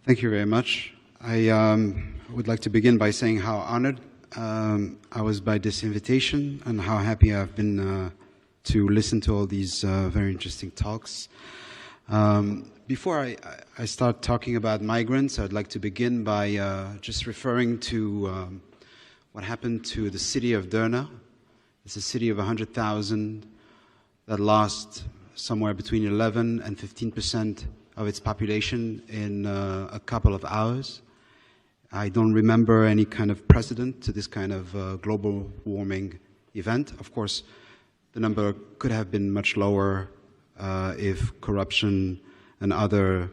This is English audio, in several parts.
Thank you very much. I would like to begin by saying how honored I was by this invitation and how happy I've been to listen to all these very interesting talks. Before I start talking about migrants, I'd like to begin by just referring to what happened to the city of Derna. It's a city of 100,000 that lost somewhere between 11 and 15% of its population in a couple of hours. I don't remember any kind of precedent to this kind of global warming event. Of course, the number could have been much lower if corruption and other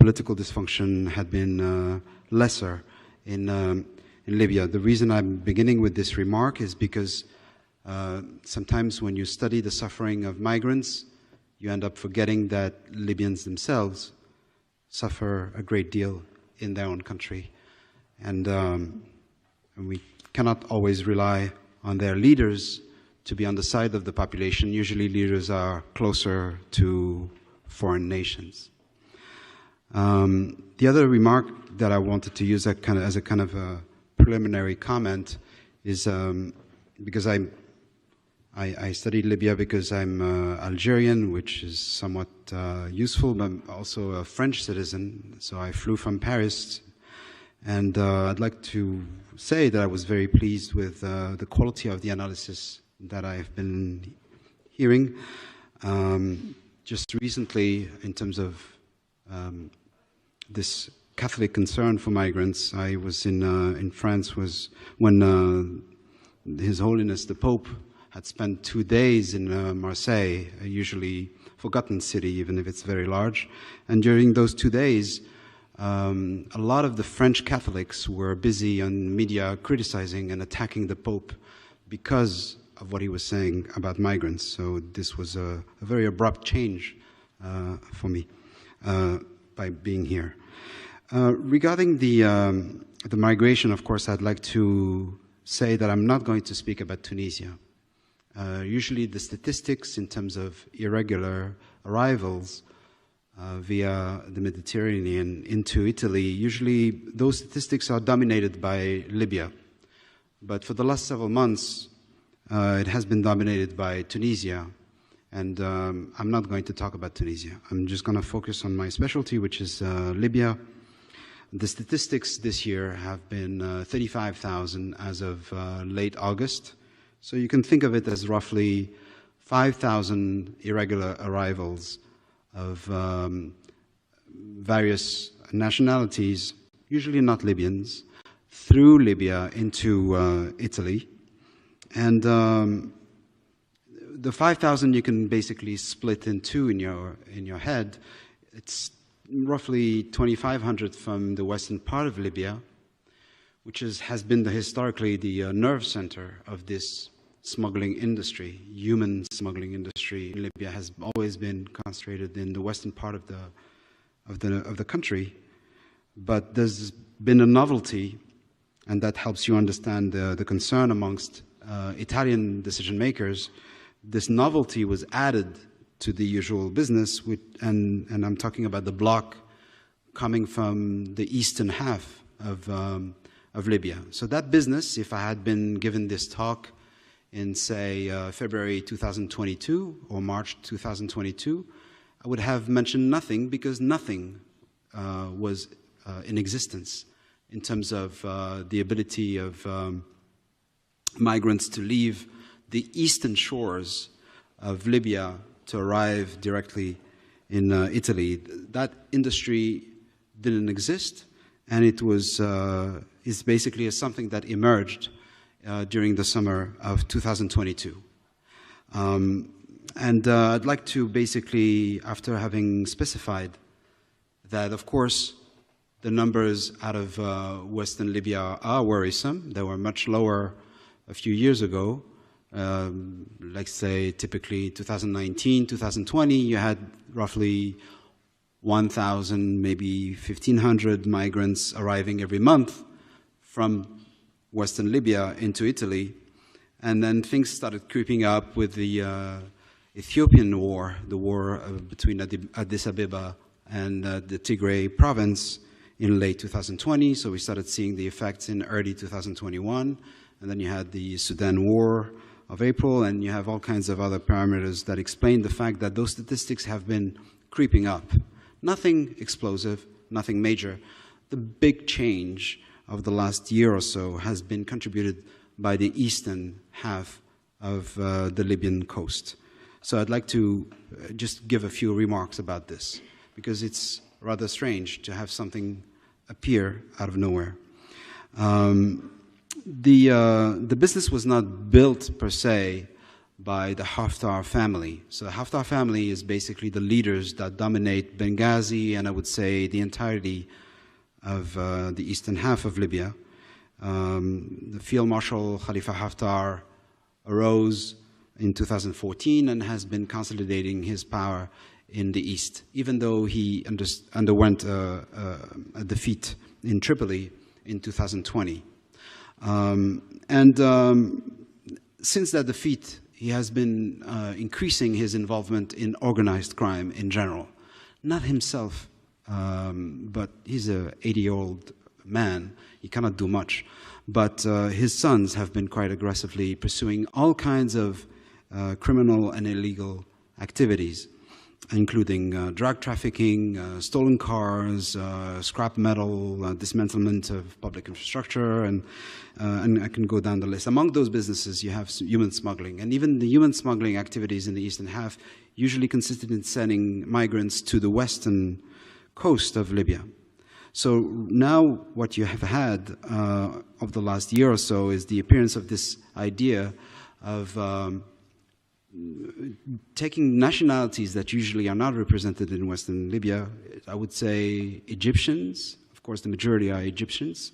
political dysfunction had been lesser in Libya. The reason I'm beginning with this remark is because sometimes when you study the suffering of migrants, you end up forgetting that Libyans themselves suffer a great deal in their own country. And we cannot always rely on their leaders to be on the side of the population. Usually leaders are closer to foreign nations. The other remark that I wanted to use as a kind of a preliminary comment is because I studied Libya because I'm Algerian, which is somewhat useful, but I'm also a French citizen. So I flew from Paris, and I'd like to say that I was very pleased with the quality of the analysis that I've been hearing. Just recently, in terms of this Catholic concern for migrants, I was in France when His Holiness the Pope had spent 2 days in Marseille, a usually forgotten city, even if it's very large. And during those 2 days, a lot of the French Catholics were busy on media criticizing and attacking the Pope because of what he was saying about migrants. So this was a very abrupt change for me by being here. Regarding the migration, of course, I'd like to say that I'm not going to speak about Tunisia. Usually the statistics in terms of irregular arrivals via the Mediterranean into Italy, usually those statistics are dominated by Libya. But for the last several months, it has been dominated by Tunisia. And I'm not going to talk about Tunisia. I'm just going to focus on my specialty, which is Libya. The statistics this year have been 35,000 as of late August. So you can think of it as roughly 5,000 irregular arrivals of various nationalities, usually not Libyans, through Libya into Italy. And the 5,000 you can basically split in two in your head. It's roughly 2,500 from the western part of Libya, which has been historically the nerve center of this smuggling industry. Human smuggling industry in Libya has always been concentrated in the western part of the country. But there's been a novelty, and that helps you understand the concern amongst Italian decision makers. This novelty was added to the usual business, and I'm talking about the block coming from the eastern half of Libya. So that business, if I had been given this talk in, say, February 2022 or March 2022, I would have mentioned nothing, because nothing was in existence in terms of the ability of migrants to leave the eastern shores of Libya to arrive directly in Italy. That industry didn't exist, and it was is basically something that emerged during the summer of 2022. And I'd like to basically, after having specified that, of course, the numbers out of Western Libya are worrisome. They were much lower a few years ago. Like, say, typically 2019, 2020, you had roughly 1,000, maybe 1,500 migrants arriving every month from Western Libya into Italy. And then things started creeping up with the Ethiopian war, the war between Addis Ababa and the Tigray province in late 2020, so we started seeing the effects in early 2021, and then you had the Sudan war of April, and you have all kinds of other parameters that explain the fact that those statistics have been creeping up. Nothing explosive, nothing major. The big change of the last year or so has been contributed by the eastern half of the Libyan coast. So I'd like to just give a few remarks about this, because it's rather strange to have something appear out of nowhere. The business was not built per se by the Haftar family. So the Haftar family is basically the leaders that dominate Benghazi and I would say the entirety of the eastern half of Libya. The Field Marshal Khalifa Haftar arose in 2014 and has been consolidating his power in the east, even though he underwent a defeat in Tripoli in 2020. Since that defeat, he has been increasing his involvement in organized crime in general. Not himself, but he's an 80-year-old man. He cannot do much. But his sons have been quite aggressively pursuing all kinds of criminal and illegal activities, including drug trafficking, stolen cars, scrap metal, dismantlement of public infrastructure, and I can go down the list. Among those businesses, you have human smuggling. And even the human smuggling activities in the eastern half usually consisted in sending migrants to the western coast of Libya. So now what you have had of the last year or so is the appearance of this idea of taking nationalities that usually are not represented in Western Libya. I would say Egyptians. Of course, the majority are Egyptians.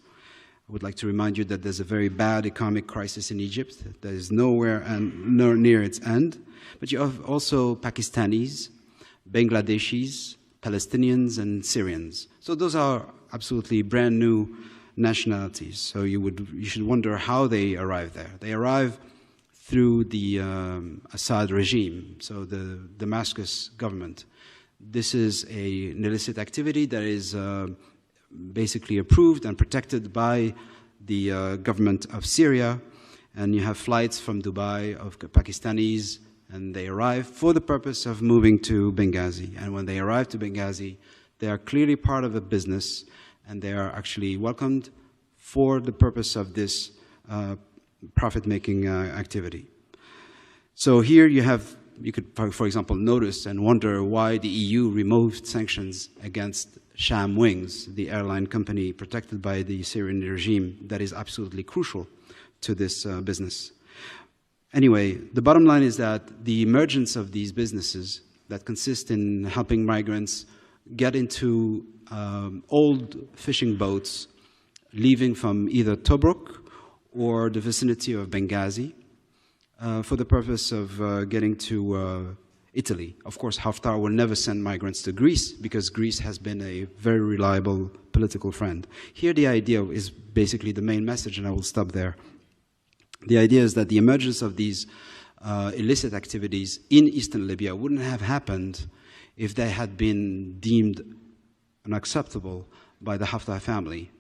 I would like to remind you that there's a very bad economic crisis in Egypt that is nowhere near its end. But you have also Pakistanis, Bangladeshis, Palestinians, and Syrians. So those are absolutely brand new nationalities. So you should wonder how they arrive there. They arrive through the Assad regime, so the Damascus government. This is an illicit activity that is basically approved and protected by the government of Syria, and you have flights from Dubai of Pakistanis, and they arrive for the purpose of moving to Benghazi. And when they arrive to Benghazi, they are clearly part of a business, and they are actually welcomed for the purpose of this profit-making activity. So here you could, for example, notice and wonder why the EU removed sanctions against Sham Wings, the airline company protected by the Syrian regime that is absolutely crucial to this business. Anyway, the bottom line is that the emergence of these businesses that consist in helping migrants get into old fishing boats leaving from either Tobruk or the vicinity of Benghazi for the purpose of getting to Italy. Of course, Haftar will never send migrants to Greece because Greece has been a very reliable political friend. Here the idea is basically the main message, and I will stop there. The idea is that the emergence of these illicit activities in eastern Libya wouldn't have happened if they had been deemed unacceptable by the Haftar family.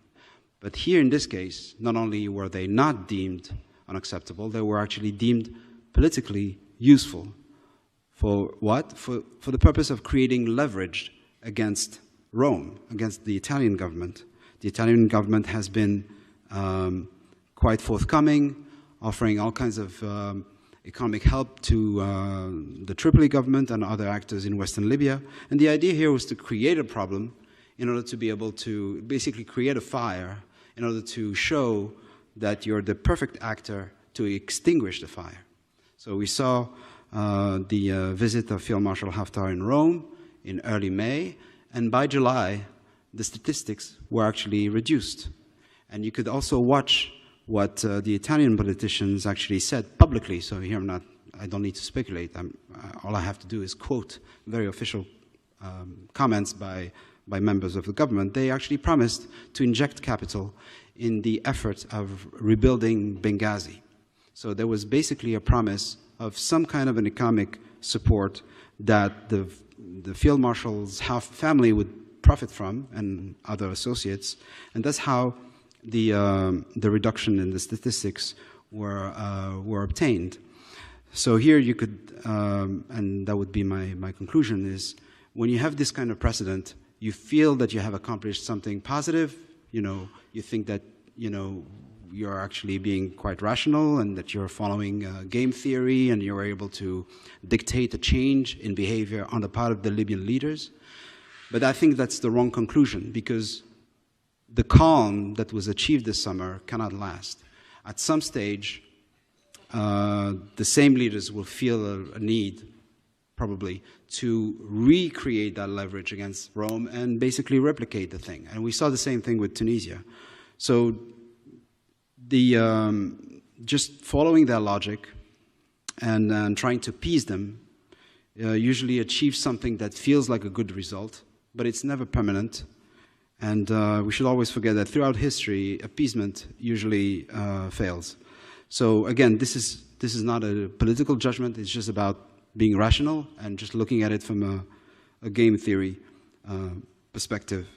But here in this case, not only were they not deemed unacceptable, they were actually deemed politically useful. For what? For the purpose of creating leverage against Rome, against the Italian government. The Italian government has been quite forthcoming, offering all kinds of economic help to the Tripoli government and other actors in Western Libya. And the idea here was to create a problem in order to be able to basically create a fire in order to show that you're the perfect actor to extinguish the fire. So we saw the visit of Field Marshal Haftar in Rome in early May, and by July, the statistics were actually reduced. And you could also watch what the Italian politicians actually said publicly. So here I don't need to speculate. All I have to do is quote very official comments by members of the government. They actually promised to inject capital in the effort of rebuilding Benghazi. So there was basically a promise of some kind of an economic support that the Field Marshal's family would profit from, and other associates, and that's how the reduction in the statistics were obtained. So here you could, and that would be my conclusion, is when you have this kind of precedent, you feel that you have accomplished something positive, you think that, you're actually being quite rational and that you're following game theory and you're able to dictate a change in behavior on the part of the Libyan leaders. But I think that's the wrong conclusion, because the calm that was achieved this summer cannot last. At some stage, the same leaders will feel a need, probably, to recreate that leverage against Rome and basically replicate the thing. And we saw the same thing with Tunisia. So just following their logic and trying to appease them usually achieves something that feels like a good result, but it's never permanent. And we should always forget that throughout history, appeasement usually fails. So again, this is not a political judgment. It's just about being rational and just looking at it from a game theory perspective.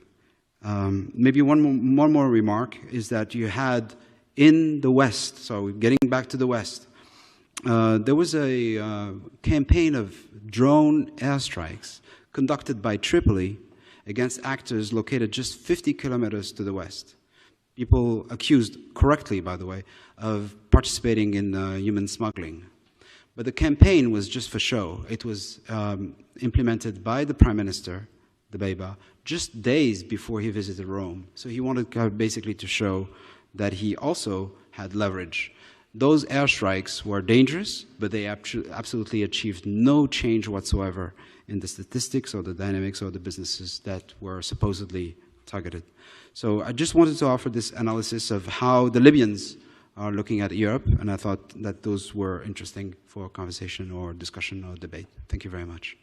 Maybe one more remark is that you had in the West, so getting back to the West, there was a campaign of drone airstrikes conducted by Tripoli against actors located just 50 kilometers to the west. People accused, correctly by the way, of participating in human smuggling. But the campaign was just for show. It was implemented by the Prime Minister, Dbeibeh, just days before he visited Rome. So he wanted basically to show that he also had leverage. Those airstrikes were dangerous, but they absolutely achieved no change whatsoever in the statistics or the dynamics or the businesses that were supposedly targeted. So I just wanted to offer this analysis of how the Libyans are looking at Europe, and I thought that those were interesting for conversation or discussion or debate. Thank you very much.